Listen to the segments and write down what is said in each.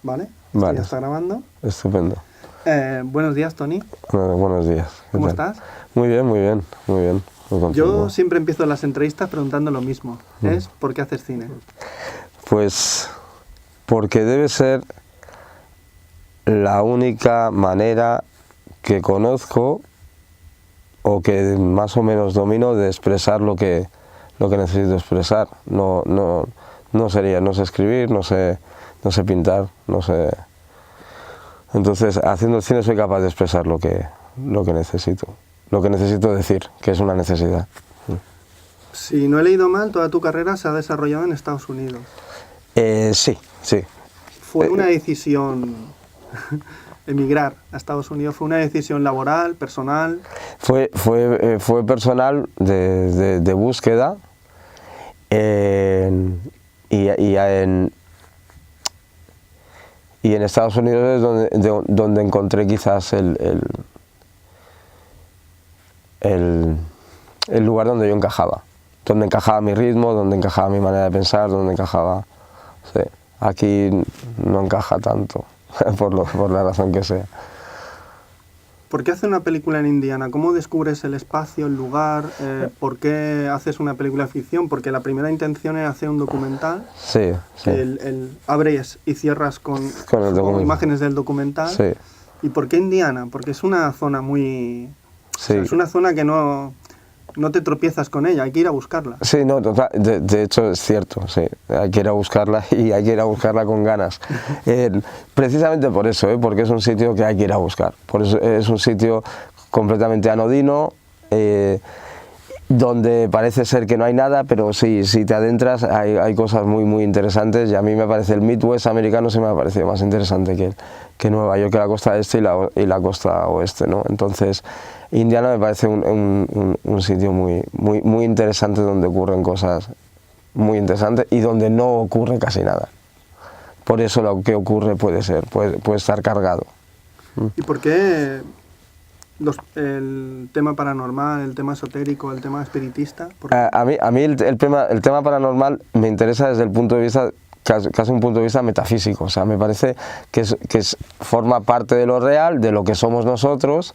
¿vale? Esto Vale. ya está grabando. Estupendo. Buenos días, Tony. Buenos días. ¿Cómo ¿Qué tal? estás? Muy bien, muy bien, muy bien. Muy contento. Yo siempre empiezo las entrevistas preguntando lo mismo. Es ¿por qué haces cine? Pues porque debe ser la única manera que conozco o que más o menos domino de expresar lo que necesito expresar. No sé escribir, no sé pintar, no sé. Entonces, haciendo el cine soy capaz de expresar lo que necesito decir, que es una necesidad. Si no he leído mal, toda tu carrera se ha desarrollado en Estados Unidos. Sí. ¿Fue una decisión emigrar a Estados Unidos? ¿Fue una decisión laboral, personal? Fue personal de búsqueda y en Estados Unidos es donde encontré quizás el lugar donde yo encajaba, donde encajaba mi ritmo, donde encajaba mi manera de pensar, donde encajaba. Sí. Aquí no encaja tanto, por la razón que sea. ¿Por qué hacer una película en Indiana? ¿Cómo descubres el espacio, el lugar? ¿Por qué haces una película de ficción? Porque la primera intención era hacer un documental. Sí. Abres y cierras con imágenes del documental. Sí. ¿Y por qué Indiana? Porque es una zona muy... Sí. O sea, es una zona que no te tropiezas con ella, hay que ir a buscarla. Sí, no, total, de hecho es cierto, sí, hay que ir a buscarla y hay que ir a buscarla con ganas. Precisamente por eso, porque es un sitio que hay que ir a buscar. Por eso es un sitio completamente anodino, donde parece ser que no hay nada, pero sí, si te adentras hay cosas muy interesantes, y a mí me parece el Midwest americano se me ha parecido más interesante que Nueva York, que la costa este y la costa oeste, ¿no? Entonces, Indiana me parece un sitio muy interesante, donde ocurren cosas muy interesantes y donde no ocurre casi nada. Por eso lo que ocurre puede estar cargado. ¿Y por qué el tema paranormal, el tema esotérico, el tema espiritista? A mí el tema paranormal me interesa desde el punto de vista, casi un punto de vista metafísico. O sea, me parece que forma parte de lo real, de lo que somos nosotros,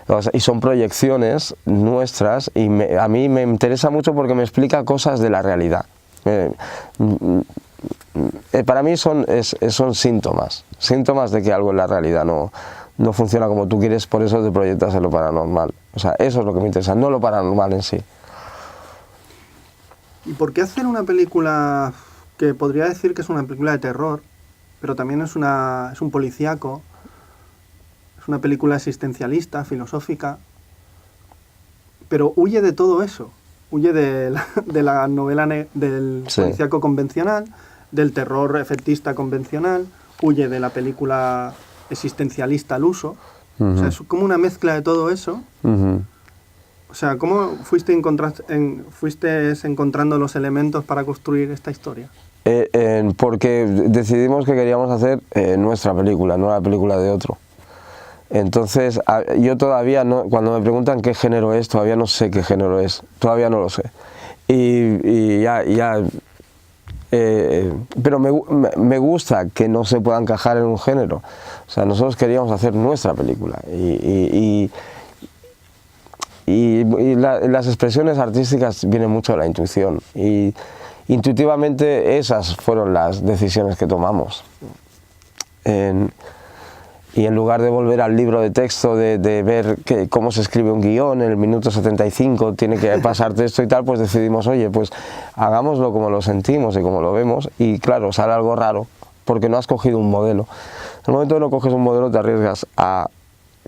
o sea, y son proyecciones nuestras, y a mí me interesa mucho porque me explica cosas de la realidad. Para mí son síntomas de que algo en la realidad no funciona como tú quieres, por eso te proyectas en lo paranormal. O sea, eso es lo que me interesa, no lo paranormal en sí. ¿Y por qué hacer una película que podría decir que es una película de terror, pero también es un policíaco, es una película existencialista, filosófica, pero huye de todo eso? Huye de la novela del policíaco convencional, del terror efectista convencional, huye de la película existencialista al uso. O sea, es como una mezcla de todo eso. O sea, ¿cómo fuiste encontrando los elementos para construir esta historia? Porque decidimos que queríamos hacer nuestra película, no la película de otro. Entonces, yo todavía no, cuando me preguntan qué género es, todavía no sé qué género es, todavía no lo sé. Pero me gusta que no se pueda encajar en un género. O sea, nosotros queríamos hacer nuestra película y las expresiones artísticas vienen mucho de la intuición, y intuitivamente esas fueron las decisiones que tomamos. Y en lugar de volver al libro de texto, de ver cómo se escribe un guión, en el minuto 75 tiene que pasarte esto y tal, pues decidimos, oye, pues hagámoslo como lo sentimos y como lo vemos, y claro, sale algo raro, porque no has cogido un modelo. En el momento que no coges un modelo, te arriesgas a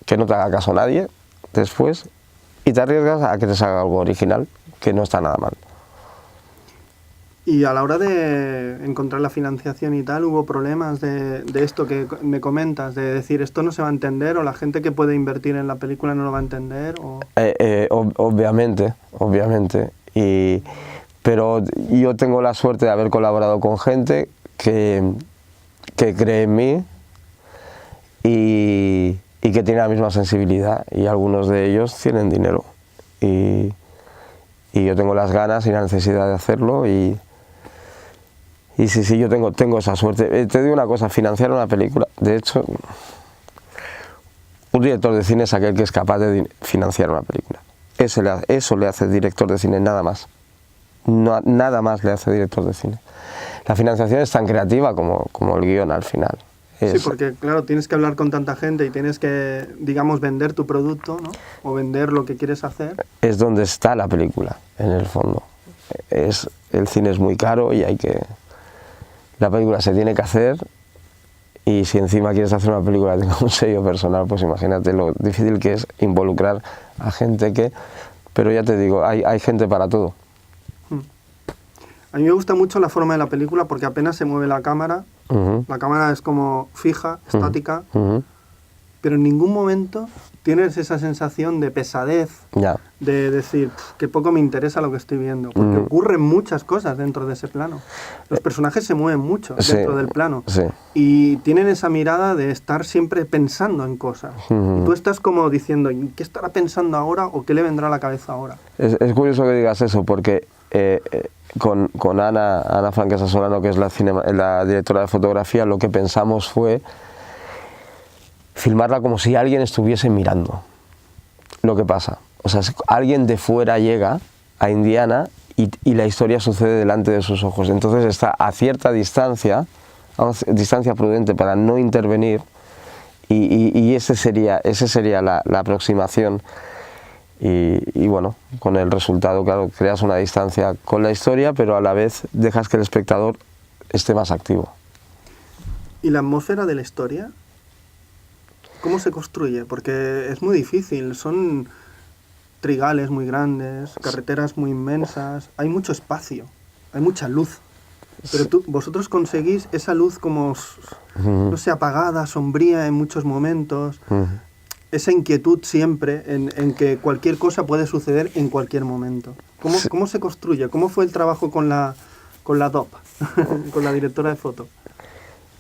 que no te haga caso nadie después, y te arriesgas a que te salga algo original, que no está nada mal. Y a la hora de encontrar la financiación y tal, ¿hubo problemas de esto que me comentas? De decir, esto no se va a entender, o la gente que puede invertir en la película no lo va a entender, o... Obviamente. Pero yo tengo la suerte de haber colaborado con gente que cree en mí y que tiene la misma sensibilidad, y algunos de ellos tienen dinero. Y yo tengo las ganas y la necesidad de hacerlo, y Y sí, yo tengo esa suerte. Te digo una cosa, financiar una película, de hecho, un director de cine es aquel que es capaz de financiar una película. Eso le hace director de cine, nada más. Nada más le hace director de cine. La financiación es tan creativa como el guión al final. Sí, porque claro, tienes que hablar con tanta gente y tienes que, digamos, vender tu producto, ¿no? O vender lo que quieres hacer. Es donde está la película, en el fondo. El cine es muy caro y la película se tiene que hacer, y si encima quieres hacer una película que tenga un sello personal, pues imagínate lo difícil que es involucrar a gente que... Pero ya te digo, hay gente para todo. A mí me gusta mucho la forma de la película porque apenas se mueve la cámara. La cámara es como fija, estática, pero en ningún momento tienes esa sensación de pesadez, de decir que poco me interesa lo que estoy viendo, porque ocurren muchas cosas dentro de ese plano. Los personajes se mueven mucho dentro del plano y tienen esa mirada de estar siempre pensando en cosas. Y tú estás como diciendo, ¿qué estará pensando ahora o qué le vendrá a la cabeza ahora? Es curioso que digas eso, porque... con Ana Franquesa Solano, que es la directora de fotografía, lo que pensamos fue filmarla como si alguien estuviese mirando lo que pasa. O sea, alguien de fuera llega a Indiana y la historia sucede delante de sus ojos. Entonces está a cierta distancia, a una distancia prudente para no intervenir, y esa sería la aproximación. Y bueno, con el resultado, claro, creas una distancia con la historia, pero a la vez dejas que el espectador esté más activo. ¿Y la atmósfera de la historia? ¿Cómo se construye? Porque es muy difícil, son trigales muy grandes, carreteras muy inmensas, hay mucho espacio, hay mucha luz. Pero vosotros conseguís esa luz como, no sé, apagada, sombría en muchos momentos. Esa inquietud siempre en que cualquier cosa puede suceder en cualquier momento. ¿Cómo se construye? ¿Cómo fue el trabajo con la DOP, con la directora de foto?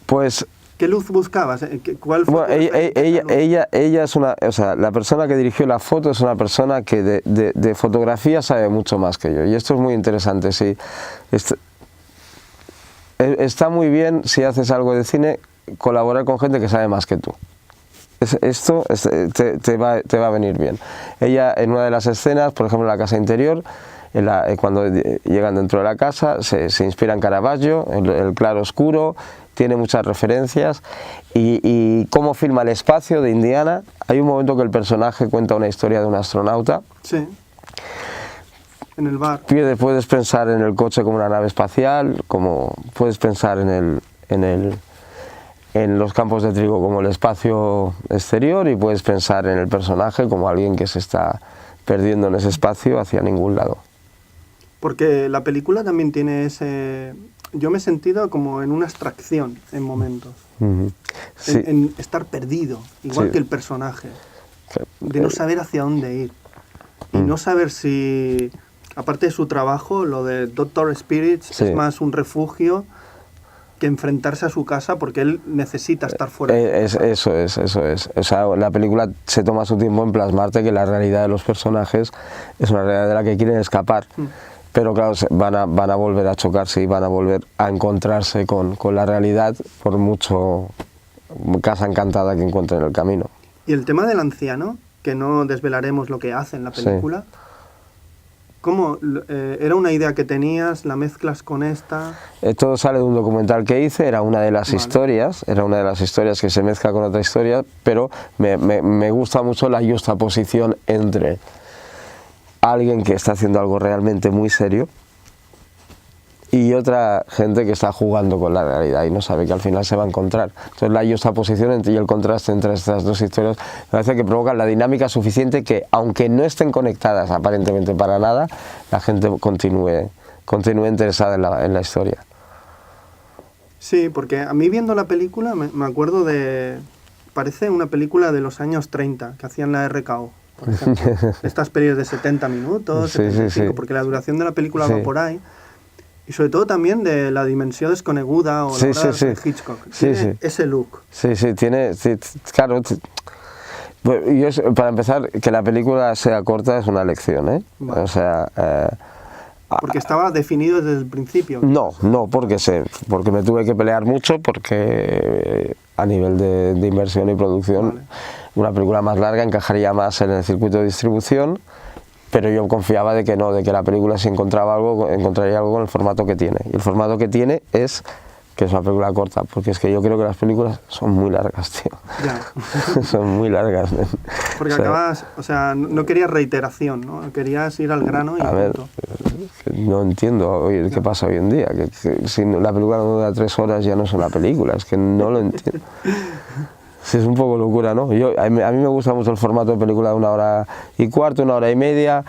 Pues... ¿Qué luz buscabas? ¿Cuál fue ella es una... O sea, la persona que dirigió la foto es una persona que de fotografía sabe mucho más que yo. Y esto es muy interesante, sí. Está muy bien, si haces algo de cine, colaborar con gente que sabe más que tú. Esto te va a venir bien. Ella, en una de las escenas, por ejemplo en la casa interior, cuando llegan dentro de la casa, se inspira en Caravaggio, el claro oscuro, tiene muchas referencias, y cómo filma el espacio de Indiana. Hay un momento que el personaje cuenta una historia de un astronauta. Sí. En el bar. Puedes pensar en el coche como una nave espacial, como puedes pensar en los campos de trigo como el espacio exterior, y puedes pensar en el personaje como alguien que se está perdiendo en ese espacio hacia ningún lado. Porque la película también tiene ese... Yo me he sentido como en una abstracción en momentos. Sí. En estar perdido, igual que el personaje. De no saber hacia dónde ir. Y no saber si... Aparte de su trabajo, lo de Doctor Spirits es más un refugio que enfrentarse a su casa, porque él necesita estar fuera. Eso es. O sea, la película se toma su tiempo en plasmarte que la realidad de los personajes es una realidad de la que quieren escapar. Pero claro, van a volver a chocarse y van a volver a encontrarse con la realidad, por mucho casa encantada que encuentren en el camino. Y el tema del anciano, que no desvelaremos lo que hace en la película... Sí. ¿Cómo? ¿Era una idea que tenías? ¿La mezclas con esta? Todo sale de un documental que hice, era una de las historias que se mezcla con otra historia, pero me gusta mucho la juxtaposición entre alguien que está haciendo algo realmente muy serio y otra gente que está jugando con la realidad y no sabe que al final se va a encontrar. Entonces la juxtaposición y el contraste entre estas dos historias me parece que provocan la dinámica suficiente que, aunque no estén conectadas aparentemente para nada, la gente continúe interesada en la historia. Sí, porque a mí viendo la película me acuerdo de... Parece una película de los años 30, que hacían la RKO, por ejemplo. Estas pelis de 70 minutos, 75, porque la duración de la película va por ahí. Y sobre todo también de la dimensión desconeguda o de Hitchcock. Tiene ese look. Tiene, claro. Para empezar, que la película sea corta es una lección, ¿eh? Vale. O sea, Porque estaba definido desde el principio. No, porque me tuve que pelear mucho, porque a nivel de inversión y producción, vale, una película más larga encajaría más en el circuito de distribución, pero yo confiaba de que no, de que la película, si encontraría algo con el formato que tiene. Y el formato que tiene es que es una película corta, porque es que yo creo que las películas son muy largas, tío. Ya. Son muy largas. Porque acabas, o sea, no querías reiteración, ¿no? Querías ir al grano y a ver, no entiendo qué pasa hoy en día, que si la película no dura 3 horas ya no es una película, es que no lo entiendo. Sí, es un poco locura, ¿no? A mí me gusta mucho el formato de película de 1 hora y cuarto, 1 hora y media,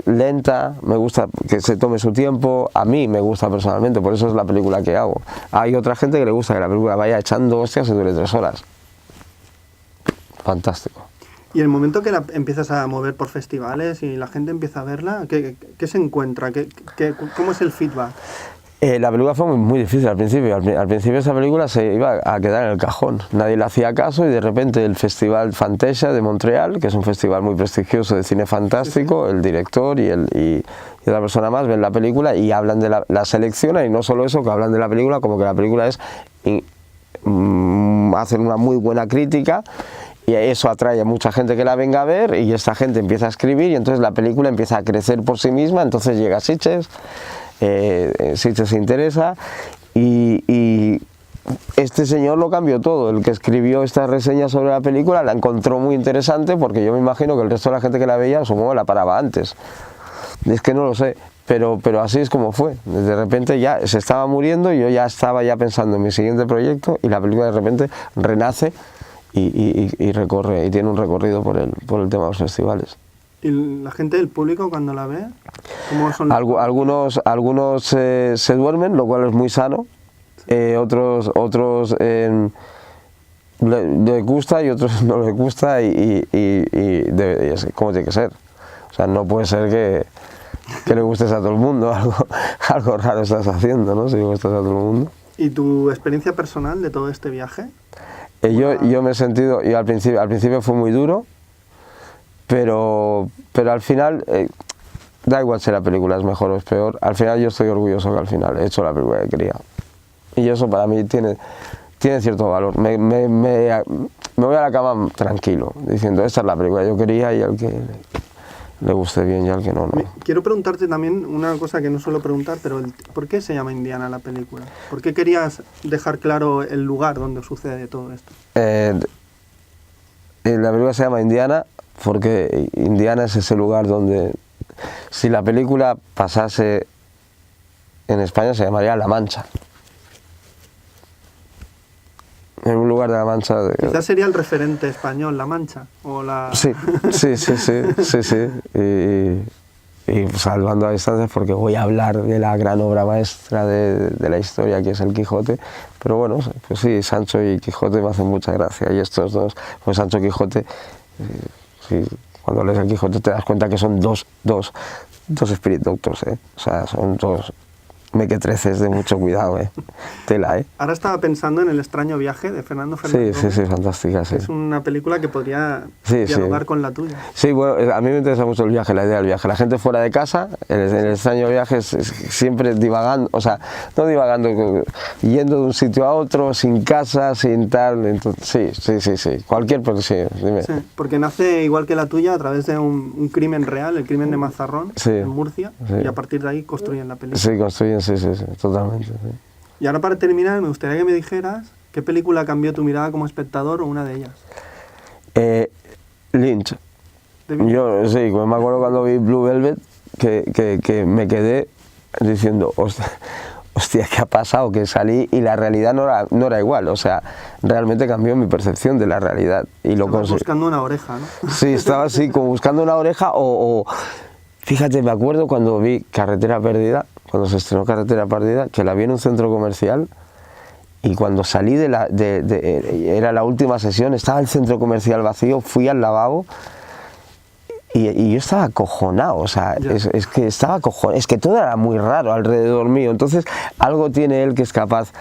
lenta, me gusta que se tome su tiempo, a mí me gusta personalmente, por eso es la película que hago. Hay otra gente que le gusta que la película vaya echando hostias y dure 3 horas. Fantástico. Y el momento que la empiezas a mover por festivales y la gente empieza a verla, ¿qué se encuentra? ¿Cómo es el feedback? La película fue muy difícil al principio. Al principio esa película se iba a quedar en el cajón. Nadie le hacía caso y de repente el Festival Fantasia de Montreal, que es un festival muy prestigioso de cine fantástico, el director y otra persona más ven la película y hablan de la seleccionan, y no solo eso, que hablan de la película como que la película hacen una muy buena crítica. Y eso atrae a mucha gente que la venga a ver, y esta gente empieza a escribir, y entonces la película empieza a crecer por sí misma. Entonces llega a Sitges, Sitges se interesa, y este señor lo cambió todo. El que escribió esta reseña sobre la película la encontró muy interesante, porque yo me imagino que el resto de la gente que la veía, supongo, la paraba antes. Es que no lo sé, pero así es como fue. De repente ya se estaba muriendo y yo ya estaba pensando en mi siguiente proyecto, y la película de repente renace y recorre, y tiene un recorrido por el tema de los festivales. ¿Y la gente del público cuando la ve? ¿Cómo son? Algunos se duermen, lo cual es muy sano. Otros les gusta y otros no les gusta, y como tiene que ser. O sea, no puede ser que le gustes a todo el mundo. Algo raro estás haciendo, ¿no? Si le gustas a todo el mundo. ¿Y tu experiencia personal de todo este viaje? Yo me he sentido, al principio fue muy duro, pero al final, da igual si la película es mejor o es peor, al final yo estoy orgulloso que al final he hecho la película que quería. Y eso para mí tiene cierto valor. Me voy a la cama tranquilo, diciendo, esta es la película que yo quería, y al que le guste bien y al que no. Quiero preguntarte también una cosa que no suelo preguntar, pero ¿por qué se llama Indiana la película? ¿Por qué querías dejar claro el lugar donde sucede todo esto? La película se llama Indiana porque Indiana es ese lugar donde, si la película pasase en España, se llamaría La Mancha. En un lugar de La Mancha. Quizás sería el referente español, La Mancha, o la... Sí. Y salvando a distancias, porque voy a hablar de la gran obra maestra de la historia, que es el Quijote. Pero bueno, pues sí, Sancho y Quijote me hacen mucha gracia. Y estos dos, pues Sancho y Quijote, cuando lees el Quijote te das cuenta que son dos Spirit Doctors, ¿eh? O sea, son dos mequetreces de mucho cuidado, tela, Ahora estaba pensando en El extraño viaje de Fernando Fernández. Sí, fantástica, sí. Es una película que podría dialogar con la tuya. Sí, bueno, a mí me interesa mucho el viaje, la idea del viaje. La gente fuera de casa, el extraño viaje es siempre divagando, o sea, no divagando, yendo de un sitio a otro, sin casa, sin tal. Entonces, sí. Cualquier persona, dime. Sí, porque nace igual que la tuya a través de un crimen real, el crimen de Mazarrón, en Murcia, y a partir de ahí construyen la película. Sí, construyen, sí, totalmente. Sí. Y ahora, para terminar, me gustaría que me dijeras qué película cambió tu mirada como espectador, o una de ellas. Lynch. Yo sí, me acuerdo cuando vi Blue Velvet que me quedé diciendo, hostia, ¿qué ha pasado? Que salí y la realidad no era igual. O sea, realmente cambió mi percepción de la realidad. Y lo conseguí. Buscando una oreja, ¿no? Sí, estaba así, como buscando una oreja Fíjate, me acuerdo cuando vi Carretera Perdida, cuando se estrenó Carretera Perdida, que la vi en un centro comercial, y cuando salí era la última sesión, estaba el centro comercial vacío, fui al lavabo y yo estaba acojonado, o sea, es que estaba acojonado, es que todo era muy raro alrededor mío. Entonces algo tiene él que es capaz,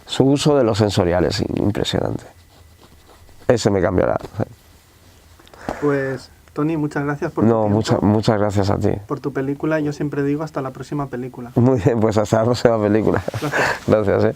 su uso de los sensoriales, impresionante. Ese me cambiará. Pues Tony, muchas gracias por tu No, tiempo, muchas gracias a ti. por tu película. Yo siempre digo hasta la próxima película. Muy bien, pues hasta la próxima película. Gracias. Gracias,